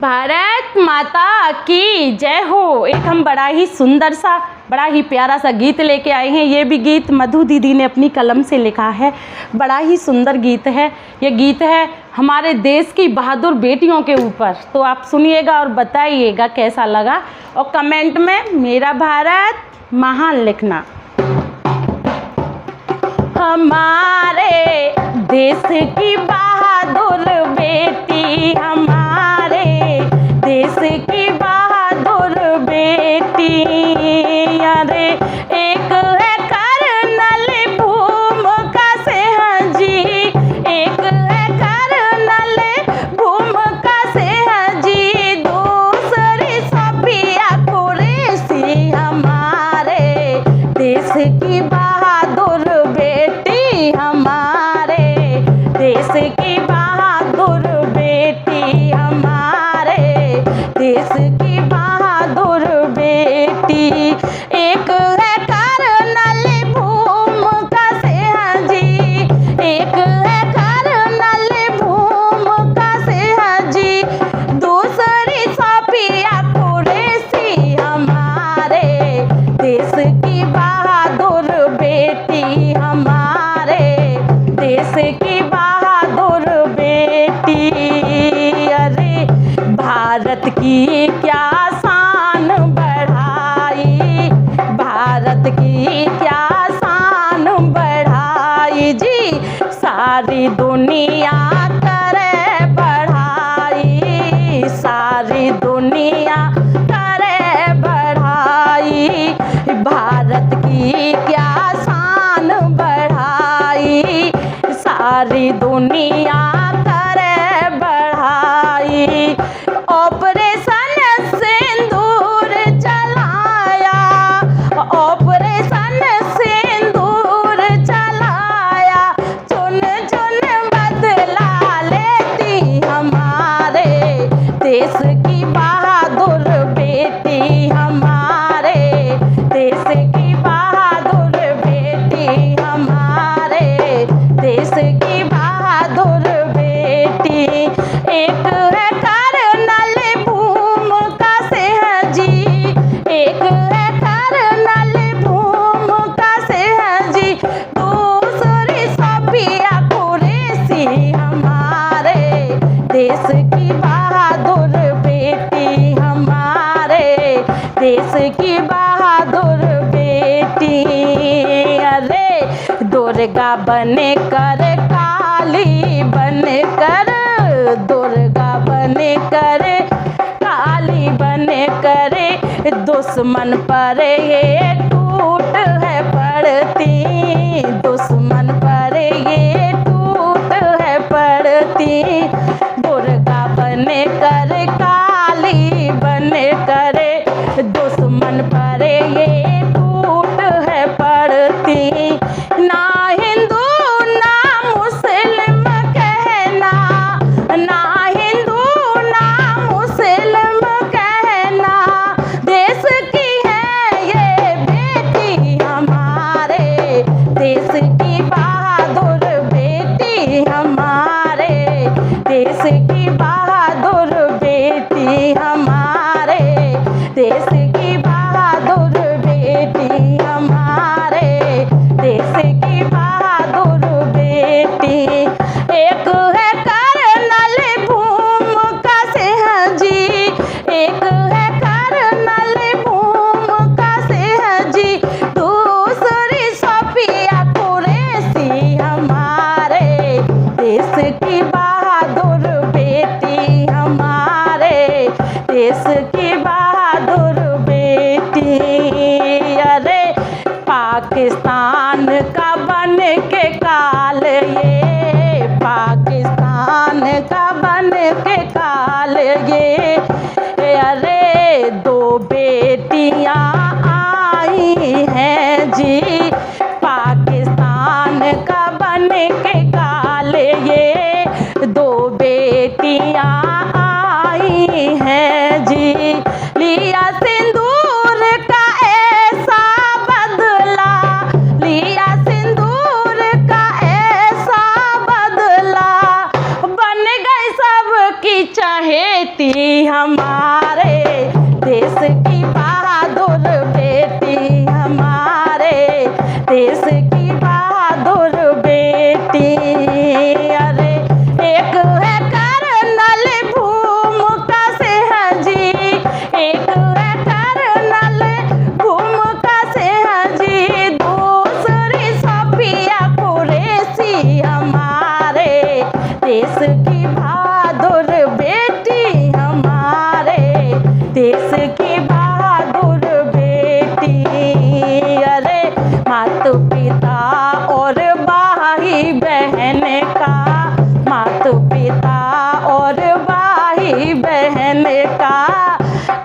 भारत माता की जय हो। एक हम बड़ा ही सुंदर सा बड़ा ही प्यारा सा गीत लेके आए हैं। ये भी गीत मधु दीदी ने अपनी कलम से लिखा है। बड़ा ही सुंदर गीत है। ये गीत है हमारे देश की बहादुर बेटियों के ऊपर। तो आप सुनिएगा और बताइएगा कैसा लगा और कमेंट में मेरा भारत महान लिखना। हमारे देश की बहादुर बेटी, हमारे देश की बहादुर बेटी, अरे एक है कर्नल भूमिका सिंह जी, एक है कर्नल भूमिका सिंह जी, दूसरी सफिया कुरैशी। हमारे देश की बहादुर बेटी, हमारे देश की बहादुर बेटी, हमारे देश की बहादुर बेटी। एक है कर्नल भूमिका सिंह जी, एक है कर्नल भूमिका सिंह जी, दूसरी सफिया कुरैशी। हमारे देश की बहादुर बेटी, हमारे देश की बहादुर बेटी। अरे भारत की क्या शान बढ़ाई, भारत की क्या शान बढ़ाई जी, सारी दुनिया करे बढ़ाई, सारी दुनिया करे बढ़ाई। भारत की क्या शान बढ़ाई, सारी दुनिया करे बढ़ाई। ऑपरेशन सिंदूर चलाया, ऑपरेशन सिंदूर चलाया, चुन चुन बदला लेती। हमारे देश की बहादुर बेटी, हमारे देश की बहादुर बेटी, हमारे देश की बहादुर बेटी। एक है कर्नल भूमिका सिंह जी, एक है कर्नल भूमिका सिंह जी, दूसरी सफिया कुरैशी। हमारे देश की बहादुर बेटी, हमारे देश की बहादुर बेटी। अरे दुर्गा बन कर काली बन कर, दुर्गा बन कर काली बन कर, दुश्मन पर ये टूट है पड़ती, दुश्मन पर ये टूट है पड़ती। दुर्गा बन कर काली बन कर, दुश्मन पर ये टूट है पड़ती। ना हिंदू ना मुस्लिम कहना, ना हिंदू ना मुस्लिम कहना, देश की है ये बेटी। हमारे देश की बहादुर बेटी, हमारे देश की बहादुर बेटी, हमारे देश की बहादुर बेटी, हमारे देश की बहादुर बेटी। एक है कर्नल भूमिका सिंह जी, एक है कर्नल भूमिका सिंह जी, दूसरी सफिया कुरैशी। हमारे देश की बहादुर बेटी, हमारे देश की बहादुर बेटी। अरे पाकिस्तान का बन के काल, ये पाकिस्तान का बन के काल, ये अरे दो बेटियां आई हैं जी, पाकिस्तान का बन के काल, ये दो बेटियां आई हैं जी। लिया सिंदूर का ऐसा बदला, लिया सिंदूर का ऐसा बदला, बन गए सबकी चहेती। हमारे देश की बहादुर बेटी, हमारे देश की बहादुर बेटी। अरे एक है कर्नल भूमिका सिंह जी, एक है कर्नल भूमिका सिंह जी, दूसरी सोफिया कुरैशी, हमारे देश की बहादुर बेटी, हमारे देश की बहादुर बेटी। अरे माता पिता और भाई बहन का, माता पिता और भाई बहन का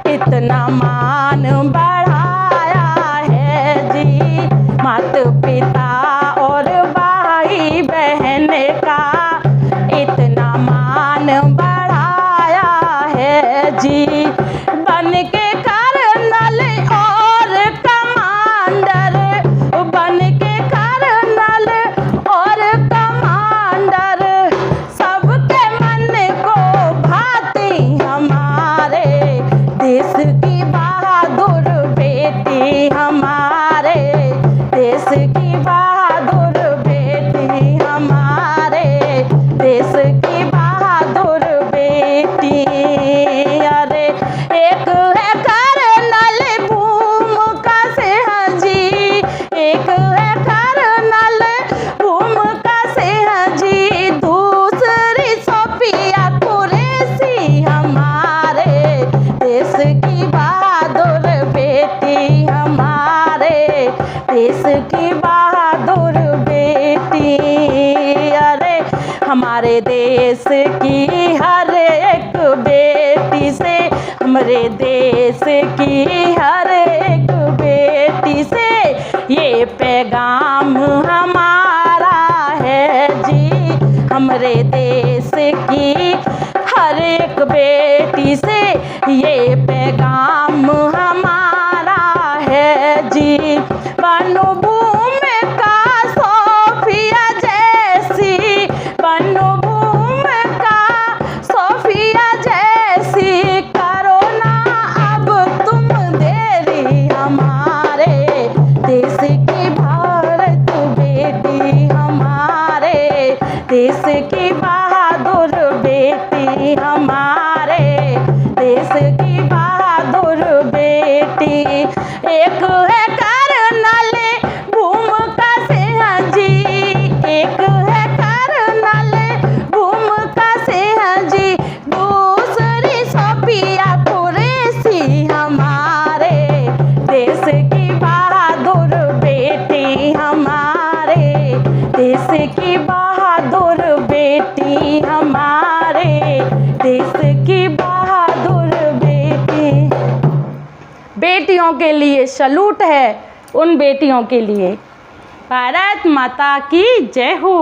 इतना मान बढ़ाया है जी, माता पिता और भाई बहन का इतना मान बढ़ाया है जी। बन के कर्नल और कमांडर, बन के कर्नल और कमांडर, सबके मन को भाती, हमारे देश की बहादुर बेटी, हमारे देश की बहादुर बेटी, हमारे देश की बहादुर बेटी। अरे एक है कर्नल भूमिका सिंह जी, एक है कर्नल भूमिका सिंह जी, दूसरी सोफिया कुरैशी, हमारे देश की बहादुर बेटी, हमारे देश की बहादुर बेटी। अरे हमारे देश की हर एक बेटी से, हमारे देश की हर एक बेटी से ये पैगाम हमारा है जी, हमारे देश की हर एक बेटी से ये पैगाम हमारा है जी। बनो भूमिका सोफिया जैसी, बनो भूमिका सोफिया जैसी, करो ना अब तुम देरी, हमारे देश की भारत बेटी, हमारे देश की बहादुर बेटी, हमारे देश की बहादुर बेटी। एक है कर्नल भूमिका सिंह जी, एक है कर्नल भूमिका सिंह जी, दूसरी सोफिया कुरैशी, हमारे देश की बहादुर बेटी, हमारे देश की बहादुर बेटी, हमारे देश की बहादुर बेटी। बेटियों के लिए सलूट है, उन बेटियों के लिए। भारत माता की जय हो।